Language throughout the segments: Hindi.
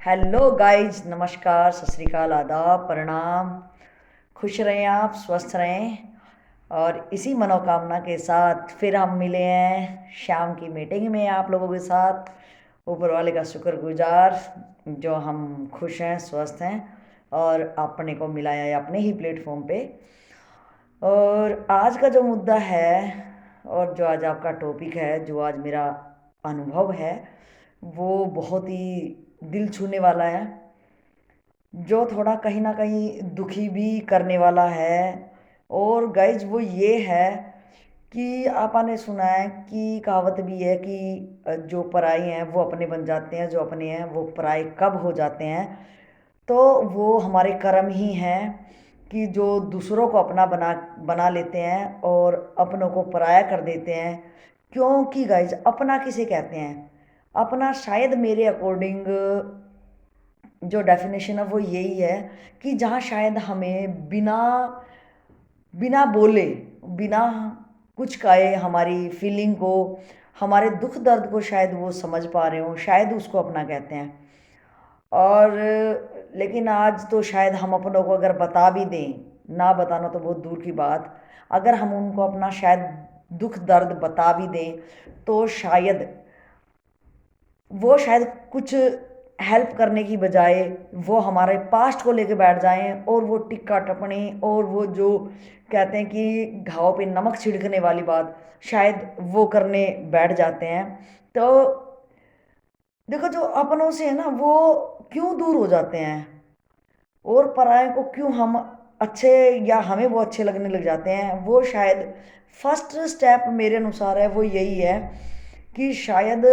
हेलो गाइज, नमस्कार, सत श्री अकाल, आदाब, प्रणाम। खुश रहें, आप स्वस्थ रहें। और इसी मनोकामना के साथ फिर हम मिले हैं शाम की मीटिंग में आप लोगों के साथ। ऊपर वाले का शुक्रगुजार जो हम खुश हैं, स्वस्थ हैं और अपने को मिलाया है अपने ही प्लेटफॉर्म पे। और आज का जो मुद्दा है और जो आज आपका टॉपिक है, जो आज मेरा अनुभव है, वो बहुत ही दिल छूने वाला है, जो थोड़ा कहीं ना कहीं दुखी भी करने वाला है। और गाइज वो ये है कि आपने सुना है कि कहावत भी है कि जो पराई हैं वो अपने बन जाते हैं, जो अपने हैं वो पराए कब हो जाते हैं। तो वो हमारे कर्म ही हैं कि जो दूसरों को अपना बना बना लेते हैं और अपनों को पराया कर देते हैं। क्योंकि गाइज अपना किसे कहते हैं? अपना शायद मेरे अकॉर्डिंग जो डेफिनेशन है वो यही है कि जहाँ शायद हमें बिना बिना बोले, बिना कुछ कहे हमारी फीलिंग को, हमारे दुख दर्द को शायद वो समझ पा रहे हो, शायद उसको अपना कहते हैं। और लेकिन आज तो शायद हम अपनों को अगर बता भी दें, ना बताना तो बहुत दूर की बात, अगर हम उनको अपना शायद दुख दर्द बता भी दें तो शायद वो शायद कुछ हेल्प करने की बजाय वो हमारे पास्ट को लेके बैठ जाएं और वो टिक्का टपणे और वो जो कहते हैं कि घाव पे नमक छिड़कने वाली बात शायद वो करने बैठ जाते हैं। तो देखो, जो अपनों से है ना वो क्यों दूर हो जाते हैं और पराये को क्यों हम अच्छे या हमें वो अच्छे लगने लग जाते हैं, वो शायद फर्स्ट स्टेप मेरे अनुसार है वो यही है कि शायद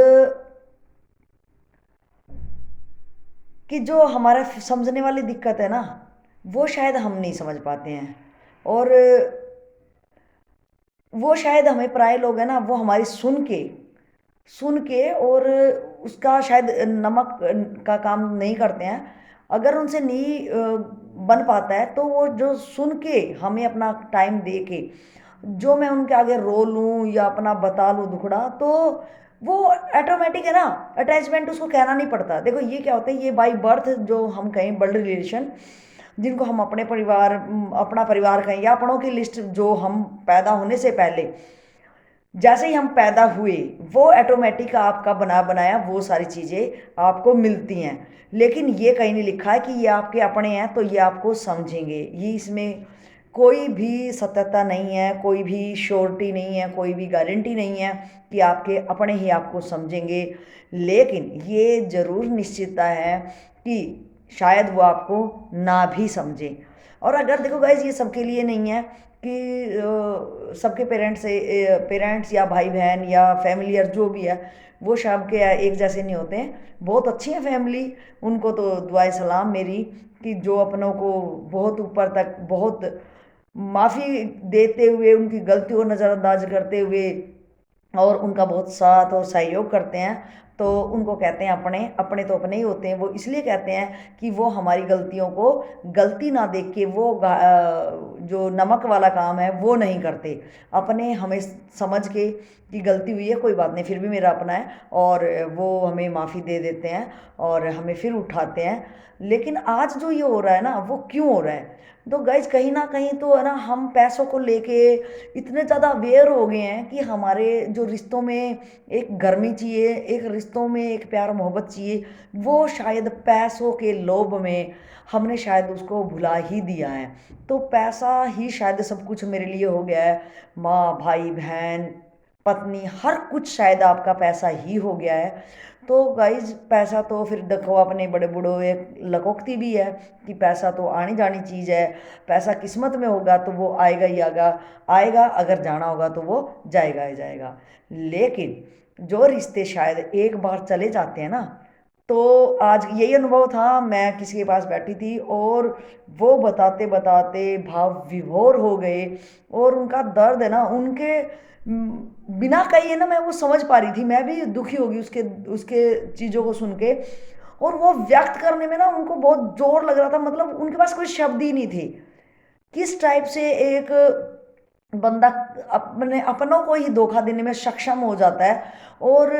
कि जो हमारा समझने वाली दिक्कत है ना, वो शायद हम नहीं समझ पाते हैं। और वो शायद हमें पराये लोग हैं ना, वो हमारी सुन के और उसका शायद नमक का काम नहीं करते हैं। अगर उनसे नहीं बन पाता है तो वो जो सुन के हमें अपना टाइम दे के जो मैं उनके आगे रो लूँ या अपना बता लूँ दुखड़ा, तो वो ऑटोमेटिक है ना, अटैचमेंट उसको कहना नहीं पड़ता। देखो ये क्या होता है, ये बाई बर्थ जो हम कहें ब्लड रिलेशन, जिनको हम अपने परिवार, अपना परिवार कहें या अपनों की लिस्ट, जो हम पैदा होने से पहले जैसे ही हम पैदा हुए वो ऑटोमेटिक आपका बना बनाया वो सारी चीज़ें आपको मिलती हैं। लेकिन ये कहीं नहीं लिखा है कि ये आपके अपने हैं तो ये आपको समझेंगे। ये इसमें कोई भी सत्यता नहीं है, कोई भी श्योरिटी नहीं है, कोई भी गारंटी नहीं है कि आपके अपने ही आपको समझेंगे। लेकिन ये ज़रूर निश्चितता है कि शायद वो आपको ना भी समझे। और अगर देखो गाइज, ये सबके लिए नहीं है कि सबके पेरेंट्स या भाई बहन या फैमिलियर जो भी है वो सबके एक जैसे नहीं होते हैं। बहुत अच्छी है फैमिली, उनको तो दुआए सलाम मेरी कि जो अपनों को बहुत ऊपर तक, बहुत माफ़ी देते हुए, उनकी गलतियों को नज़रअंदाज करते हुए और उनका बहुत साथ और सहयोग करते हैं। तो उनको कहते हैं अपने। अपने तो अपने ही होते हैं। वो इसलिए कहते हैं कि वो हमारी गलतियों को गलती ना देख के वो जो नमक वाला काम है वो नहीं करते। अपने हमें समझ के कि गलती हुई है, कोई बात नहीं, फिर भी मेरा अपना है, और वो हमें माफ़ी दे देते हैं और हमें फिर उठाते हैं। लेकिन आज जो ये हो रहा है ना, वो क्यों हो रहा है? तो गाइज कहीं ना कहीं तो है ना, हम पैसों को लेके इतने ज़्यादा अवेयर हो गए हैं कि हमारे जो रिश्तों में एक गर्मी चाहिए, एक रिश्तों में एक प्यार मोहब्बत चाहिए, वो शायद पैसों के लोभ में हमने शायद उसको भुला ही दिया है। तो पैसा ही शायद सब कुछ मेरे लिए हो गया है। माँ, भाई, बहन, पत्नी, हर कुछ शायद आपका पैसा ही हो गया है। तो गाइज पैसा तो फिर देखो, अपने बड़े बूढ़ों एक लकोक्ति भी है कि पैसा तो आनी जानी चीज़ है। पैसा किस्मत में होगा तो वो आएगा ही आएगा, अगर जाना होगा तो वो जाएगा ही जाएगा। लेकिन जो रिश्ते शायद एक बार चले जाते हैं ना, तो आज यही अनुभव था। मैं किसी के पास बैठी थी और वो बताते बताते भाव विभोर हो गए और उनका दर्द है ना, उनके बिना कही है ना, मैं वो समझ पा रही थी। मैं भी दुखी होगी उसके उसके चीज़ों को सुन के। और वो व्यक्त करने में ना उनको बहुत जोर लग रहा था, मतलब उनके पास कोई शब्द ही नहीं थे। किस टाइप से एक बंदा अपने अपनों को ही धोखा देने में सक्षम हो जाता है। और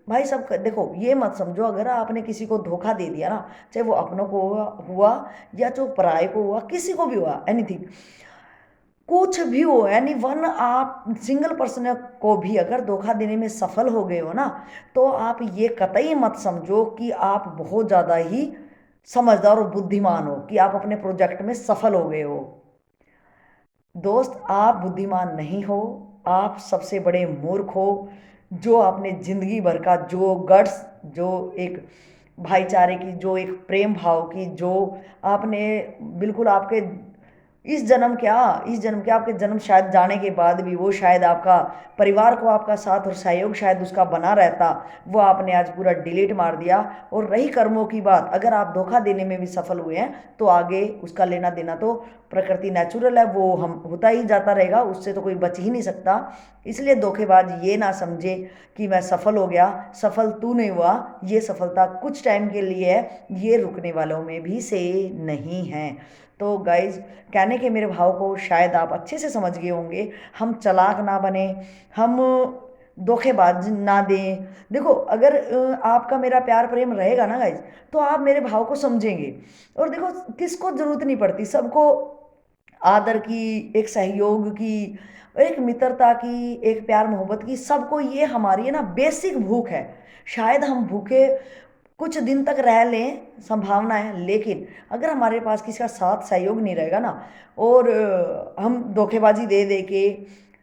भाई सब देखो, ये मत समझो अगर आपने किसी को धोखा दे दिया ना, चाहे वो अपनों को हुआ या जो पराये को हुआ, किसी को भी हुआ, एनीथिंग, कुछ भी हो, एनी वन, आप सिंगल पर्सन को भी अगर धोखा देने में सफल हो गए हो ना, तो आप ये कतई मत समझो कि आप बहुत ज़्यादा ही समझदार और बुद्धिमान हो, कि आप अपने प्रोजेक्ट में सफल हो गए हो। दोस्त, आप बुद्धिमान नहीं हो, आप सबसे बड़े मूर्ख हो। जो आपने जिंदगी भर का जो गट्स, जो एक भाईचारे की, जो एक प्रेम भाव की, जो आपने बिल्कुल आपके इस जन्म क्या आपके जन्म शायद जाने के बाद भी वो शायद आपका परिवार को आपका साथ और सहयोग शायद उसका बना रहता, वो आपने आज पूरा डिलीट मार दिया। और रही कर्मों की बात, अगर आप धोखा देने में भी सफल हुए हैं तो आगे उसका लेना देना तो प्रकृति नेचुरल है, वो हम होता ही जाता रहेगा, उससे तो कोई बच ही नहीं सकता। इसलिए धोखेबाज ये ना समझे कि मैं सफल हो गया, सफल तू नहीं हुआ। ये सफलता कुछ टाइम के लिए है, ये रुकने वालों में भी से नहीं है। तो गाइज, कहने के मेरे भाव को शायद आप अच्छे से समझ गए होंगे। हम चालाक ना बने, हम धोखेबाज ना दें। देखो, अगर आपका मेरा प्यार प्रेम रहेगा ना गाइज, तो आप मेरे भाव को समझेंगे। और देखो, किसको जरूरत नहीं पड़ती, सबको आदर की, एक सहयोग की, एक मित्रता की, एक प्यार मोहब्बत की, सबको ये हमारी है ना बेसिक भूख है। शायद हम भूखे कुछ दिन तक रह लें, संभावना है, लेकिन अगर हमारे पास किसी का साथ सहयोग नहीं रहेगा ना, और हम धोखेबाजी दे दे के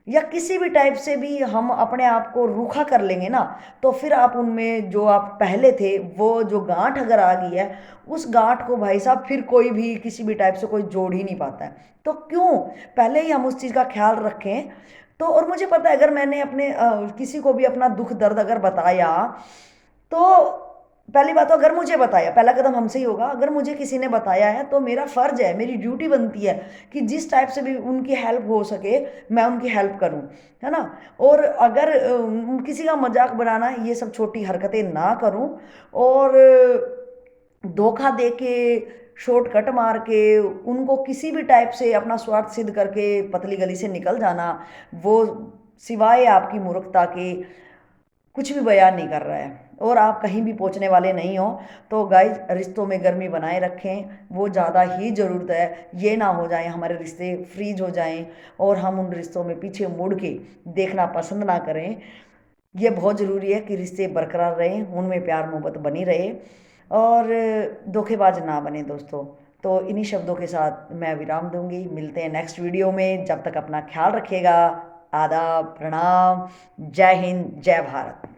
या किसी भी टाइप से भी हम अपने आप को रूखा कर लेंगे ना, तो फिर आप उनमें जो आप पहले थे वो जो गांठ अगर आ गई है, उस गांठ को भाई साहब फिर कोई भी किसी भी टाइप से कोई जोड़ ही नहीं पाता है। तो क्यों पहले ही हम उस चीज़ का ख्याल रखें। तो और मुझे पता है, अगर मैंने अपने किसी को भी अपना दुख दर्द अगर बताया, तो पहली बात तो अगर मुझे बताया, पहला कदम हमसे ही होगा। अगर मुझे किसी ने बताया है तो मेरा फर्ज है, मेरी ड्यूटी बनती है कि जिस टाइप से भी उनकी हेल्प हो सके मैं उनकी हेल्प करूं, है ना। और अगर किसी का मजाक बनाना, ये सब छोटी हरकतें ना करूं, और धोखा दे के, शॉर्टकट मार के, उनको किसी भी टाइप से अपना स्वार्थ सिद्ध करके पतली गली से निकल जाना, वो सिवाय आपकी मूर्खता के कुछ भी बयान नहीं कर रहा है, और आप कहीं भी पहुंचने वाले नहीं हो। तो गाइज, रिश्तों में गर्मी बनाए रखें, वो ज़्यादा ही ज़रूरत है। ये ना हो जाए हमारे रिश्ते फ्रीज हो जाएं और हम उन रिश्तों में पीछे मुड़ के देखना पसंद ना करें। ये बहुत ज़रूरी है कि रिश्ते बरकरार रहें, उनमें प्यार मोहब्बत बनी रहे, और धोखेबाज ना बने दोस्तों। तो इन्हीं शब्दों के साथ मैं विराम दूंगी। मिलते हैं नेक्स्ट वीडियो में, जब तक अपना ख्याल रखिएगा। आदाब, प्रणाम, जय हिंद, जय भारत।